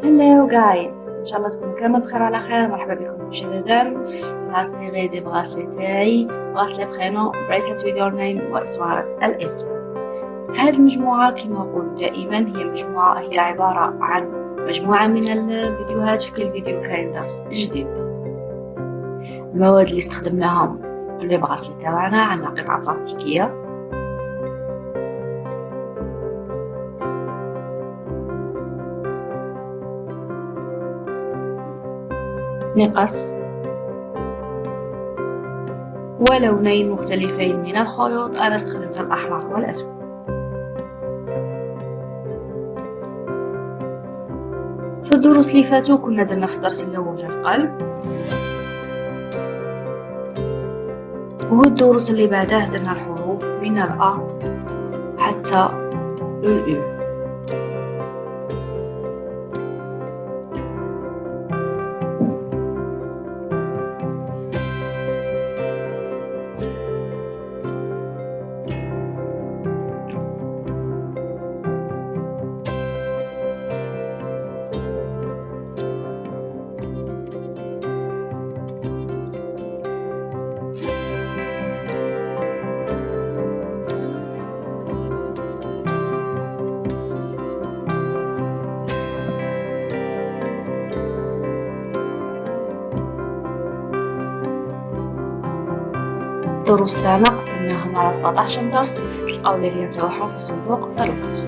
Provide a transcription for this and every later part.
Hello guys، إن شاء الله تكونوا كامل بخير على خير. مرحبا بكم مجددا في série دي bracelets تاعي bracelet prénom bracelet with your name واسوارة الاسم. في هذه المجموعة كما أقول دائما هي عبارة عن مجموعة من الفيديوهات. في كل فيديو كاين درس جديد. المواد اللي استخدمناهم في لي bracelets تاعنا عندنا قطعة بلاستيكية، نقص ولونين مختلفين من الخيوط. أنا استخدمت الأحمر والأسود. في الدروس اللي فاتوا كنا درنا في الدرس الأول القلب، والدروس اللي بعدها درنا الحروف من الأ حتى الأو. الدروس تاعنا قسمناهم على 17 درس، تلقاو اللينك تاعهم في صندوق الوصف.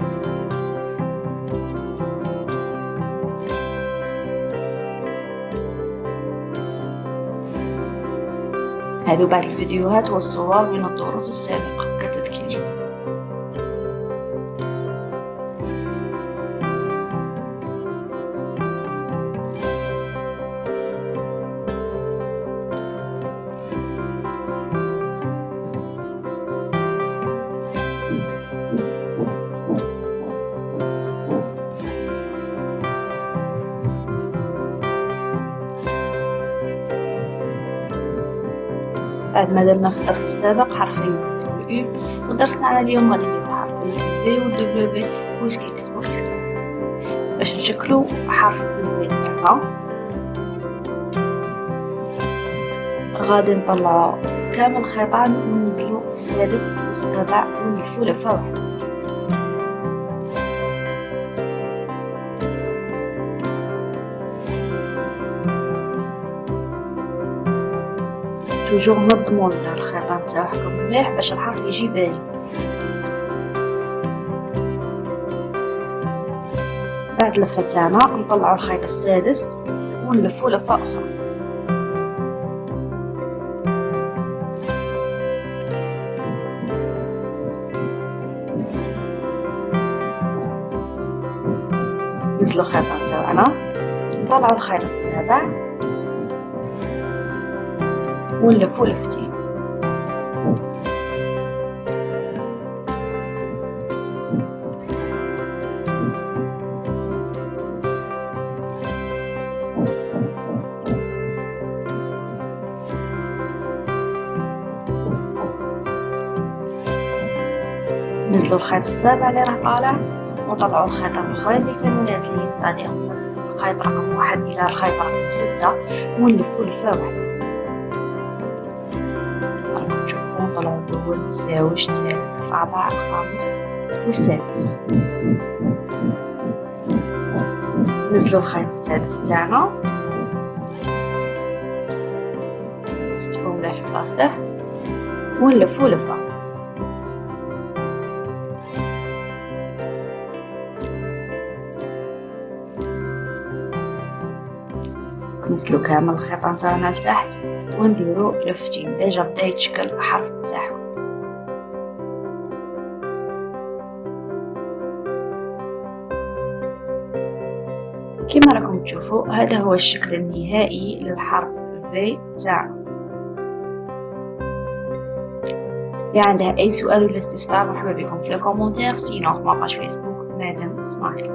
هادو بعض الفيديوهات والصور من الدروس السابقة كتذكير. بعد ما درنا في الدرس السابق حرفين الأو، والدرس تاعنا اليوم غادي نديرو حرفين الفي والدبليو ويش كيكتبو في الكتاب باش نشكلو حرف الفي تاعنا. غادي نطلعو كامل الخيطان وننزلو السادس والسابع ونلفو لفة واحدة. توجور نظموا الخيطان تاعكم مليح باش الحرف يجي باين. بعد لفة تاعنا نطلعوا الخيط السادس ونلفو لفة اخرى. نزلوا الخيطان تاعنا، نطلعوا الخيط السابع ونلفو لفتين. نزلوا الخيط السابع اللي راه طالع ونطلعوا الخيطين الاخرين اللي كانوا نازلين، ستادير الخيط رقم 1 الى الخيط رقم 6 ونلفو لفة واحدة. نطلعو الأول، الزاوج، الثالث، الرابع، الخامس والسادس. نزلو الخيط السادس تاعنا، نستفو مليح في بلاصته ونلفو لفة. نزلو كامل الخيطان تاعنا لتحت ونديرو لفتين. ديجا بدا يتشكل الحرف تاعكم. كما راكم تشوفوا هذا هو الشكل النهائي للحرف في تاعنا. اللي عنده اي سؤال ولا استفسار مرحبا بكم في الكومنتير، سينو في ماباج فيسبوك مادام اسماعيل.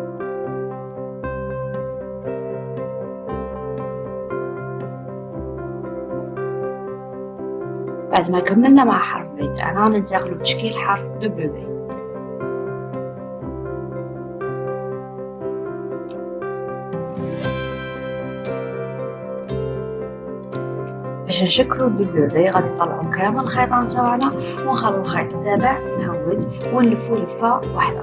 بعد ما كملنا مع حرف في تاعنا ننتقلوا لتشكيل حرف دبليو. باش نشكلو الدبلوبي غادي نطلعو كامل الخيطان تاعنا ونخلو الخيط السابع مهود ونلفو لفة واحدة.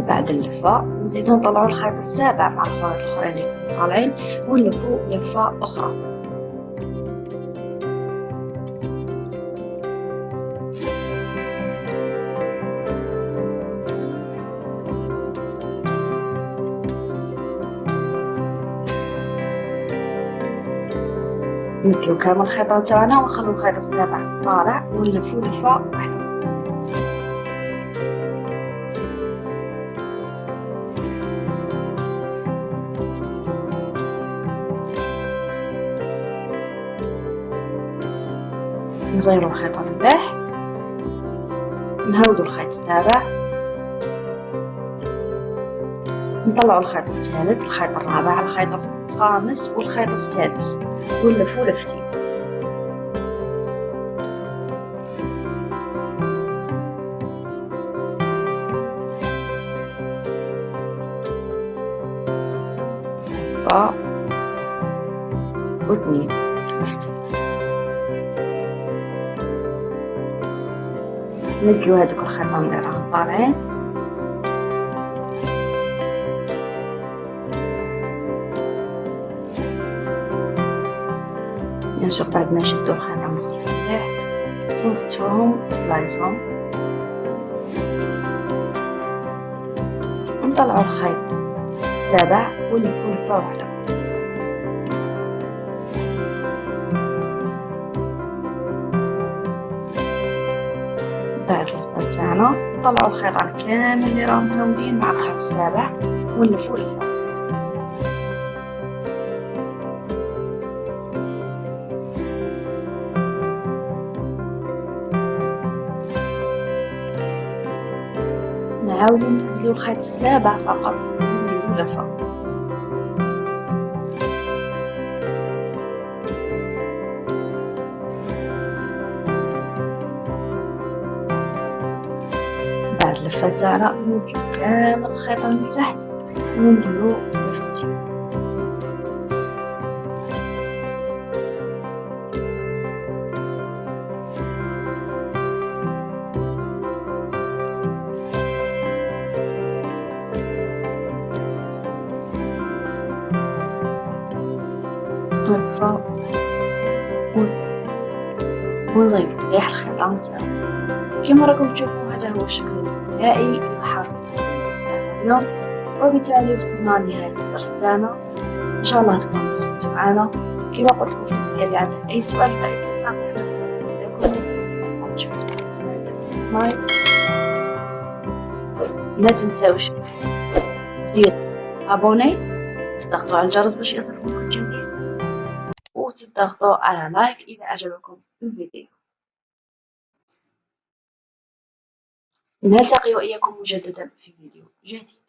بعد اللفة نزيدو نطلعو الخيط السابع مع الخيط الاخرين اللي يكونوا طالعين ونلفو لفة اخرى. نزلو كامل الخيطان تاعنا ونخلو الخيط السابع طالع ونلفو لفة واحدة. نزيرو الخيط المليح، نهودو الخيط السابع، نطلعو الخيط الثالث، الخيط الرابع، الخيط الخامس والخيط السادس ونلفو لفتين. لفة واثنين لفتين. نزلو هادوك الخيطان اللي راهم طالعين نشوف. بعد ما نشدو الخيطان مليح ونزيدوهم بلايصهم ونطلعو الخيط السابع ونلفو لفة واحدة. بعد اللفة تاعنا نطلعو الخيطان كامل اللي راهم مهودين مع الخيط السابع ونلفو لفة. نعاودو ننزلو الخيط السابع فقط ونديرو لفة. بعد اللفة تاعنا ننزلو كامل الخيطان لتحت ونديرو لفتين. لفة ونزيدو مليح الخيطان تاعنا. كيما راكم تشوفوا هذا هو الشكل النهائي للحرف اليوم، وبالتالي وصلنا لنهاية الدرس تاعنا. ان شاء الله تكونوا استفدتوا معنا. كيما قلت لكم في الفيديو اللي عنده اي سؤال ولا استفسار لا تنساوش ديروا ابوني، تضغطوا على الجرس باش يصلكم كل جديد، وتضغطوا على لايك اذا اعجبكم الفيديو. نلتقي واياكم مجددا في فيديو جديد.